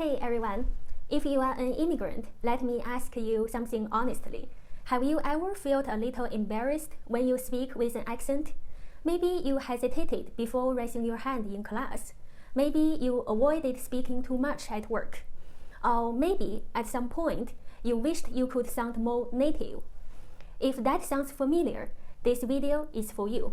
Hey everyone, if you are an immigrant, let me ask you something honestly. Have you ever felt a little embarrassed when you speak with an accent? Maybe you hesitated before raising your hand in class. Maybe you avoided speaking too much at work. Or maybe at some point you wished you could sound more native. If that sounds familiar, this video is for you.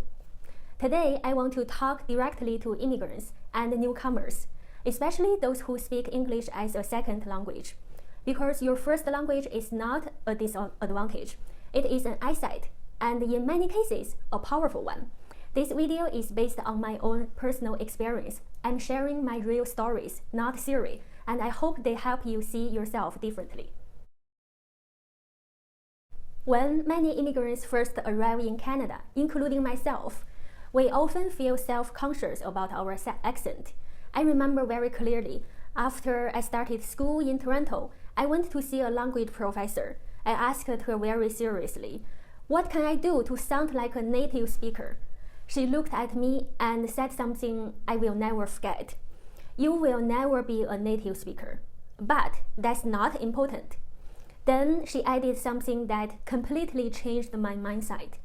Today I want to talk directly to immigrants and newcomers, especially those who speak English as a second language. Because your first language is not a disadvantage, it is an asset, and in many cases, a powerful one. This video is based on my own personal experience. I'm sharing my real stories, not theory, and I hope they help you see yourself differently. When many immigrants first arrive in Canada, including myself, we often feel self-conscious about our accent. I remember very clearly, after I started school in Toronto, I went to see a language professor. I asked her very seriously, "What can I do to sound like a native speaker?" She looked at me and said something I will never forget. "You will never be a native speaker, but that's not important." Then she added something that completely changed my mindset.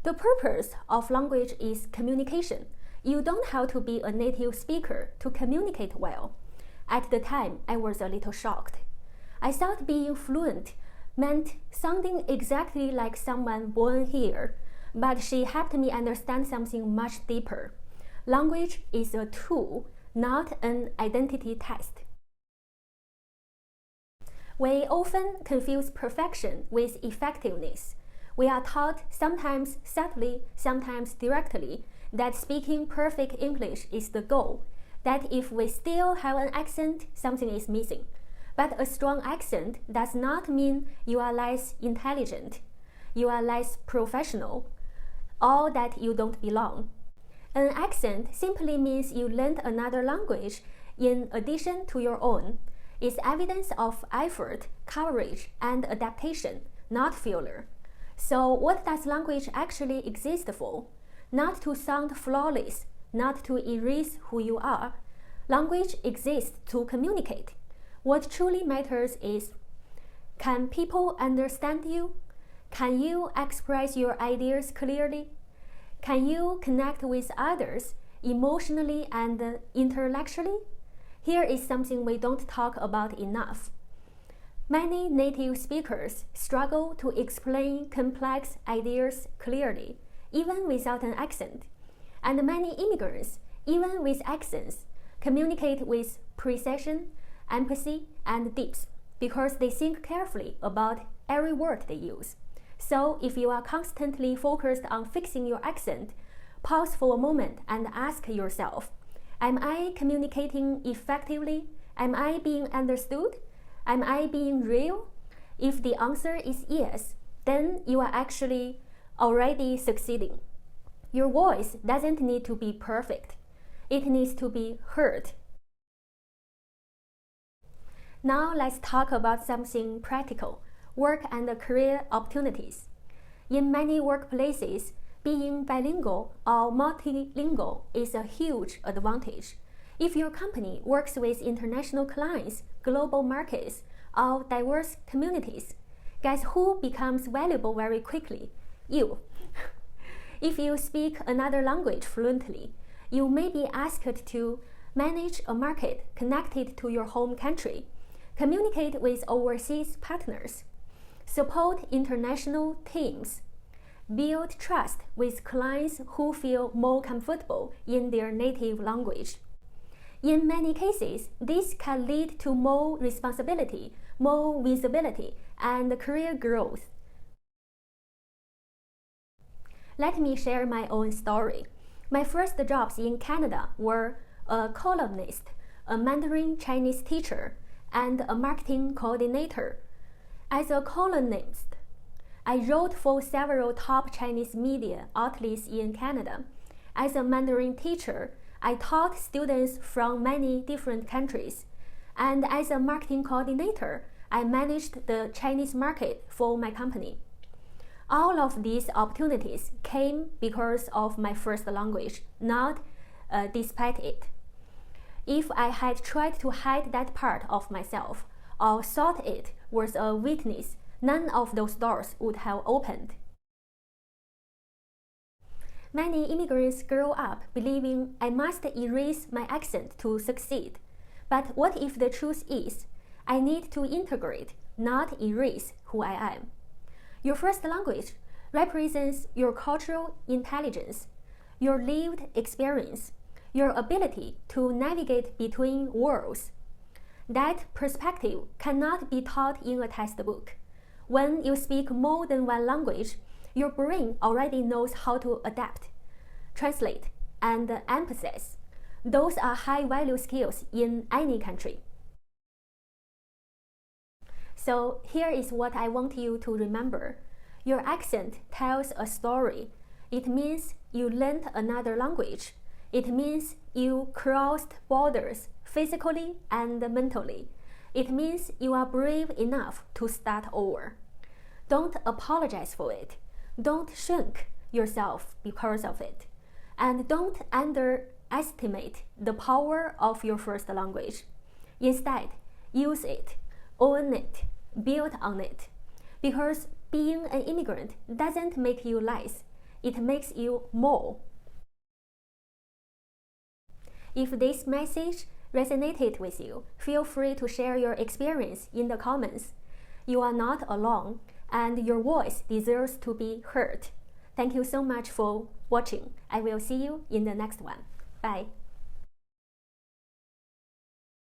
The purpose of language is communication. You don't have to be a native speaker to communicate well. At the time, I was a little shocked. I thought being fluent meant sounding exactly like someone born here, but she helped me understand something much deeper. Language is a tool, not an identity test. We often confuse perfection with effectiveness. We are taught, sometimes subtly, sometimes directly, that speaking perfect English is the goal, that if we still have an accent, something is missing. But a strong accent does not mean you are less intelligent, you are less professional, or that you don't belong. An accent simply means you learned another language in addition to your own. It's evidence of effort, courage, and adaptation, not failure. So what does language actually exist for? Not to sound flawless, not to erase who you are. Language exists to communicate. What truly matters is, can people understand you? Can you express your ideas clearly? Can you connect with others emotionally and intellectually? Here is something we don't talk about enough. Many native speakers struggle to explain complex ideas clearly, even without an accent. And many immigrants, even with accents, communicate with precision, empathy, and depth because they think carefully about every word they use. So if you are constantly focused on fixing your accent, pause for a moment and ask yourself, am I communicating effectively? Am I being understood? Am I being real? If the answer is yes, then you are actually already succeeding. Your voice doesn't need to be perfect. It needs to be heard. Now let's talk about something practical, work and career opportunities. In many workplaces, being bilingual or multilingual is a huge advantage. If your company works with international clients, global markets, or diverse communities, guess who becomes valuable very quickly? You. If you speak another language fluently, you may be asked to manage a market connected to your home country, communicate with overseas partners, support international teams, build trust with clients who feel more comfortable in their native language. In many cases, this can lead to more responsibility, more visibility, and career growth. Let me share my own story. My first jobs in Canada were a columnist, a Mandarin Chinese teacher, and a marketing coordinator. As a columnist, I wrote for several top Chinese media outlets in Canada. As a Mandarin teacher, I taught students from many different countries. And as a marketing coordinator, I managed the Chinese market for my company. All of these opportunities came because of my first language, not despite it. If I had tried to hide that part of myself, or thought it was a weakness, none of those doors would have opened. Many immigrants grow up believing I must erase my accent to succeed. But what if the truth is, I need to integrate, not erase who I am? Your first language represents your cultural intelligence, your lived experience, your ability to navigate between worlds. That perspective cannot be taught in a textbook. When you speak more than one language, your brain already knows how to adapt, translate, and emphasize. Those are high-value skills in any country. So here is what I want you to remember. Your accent tells a story. It means you learned another language. It means you crossed borders physically and mentally. It means you are brave enough to start over. Don't apologize for it. Don't shrink yourself because of it. And don't underestimate the power of your first language. Instead, use it, own it, build on it. Because being an immigrant doesn't make you less, it makes you more. If this message resonated with you, feel free to share your experience in the comments. You are not alone, and your voice deserves to be heard. Thank you so much for watching. I will see you in the next one. Bye.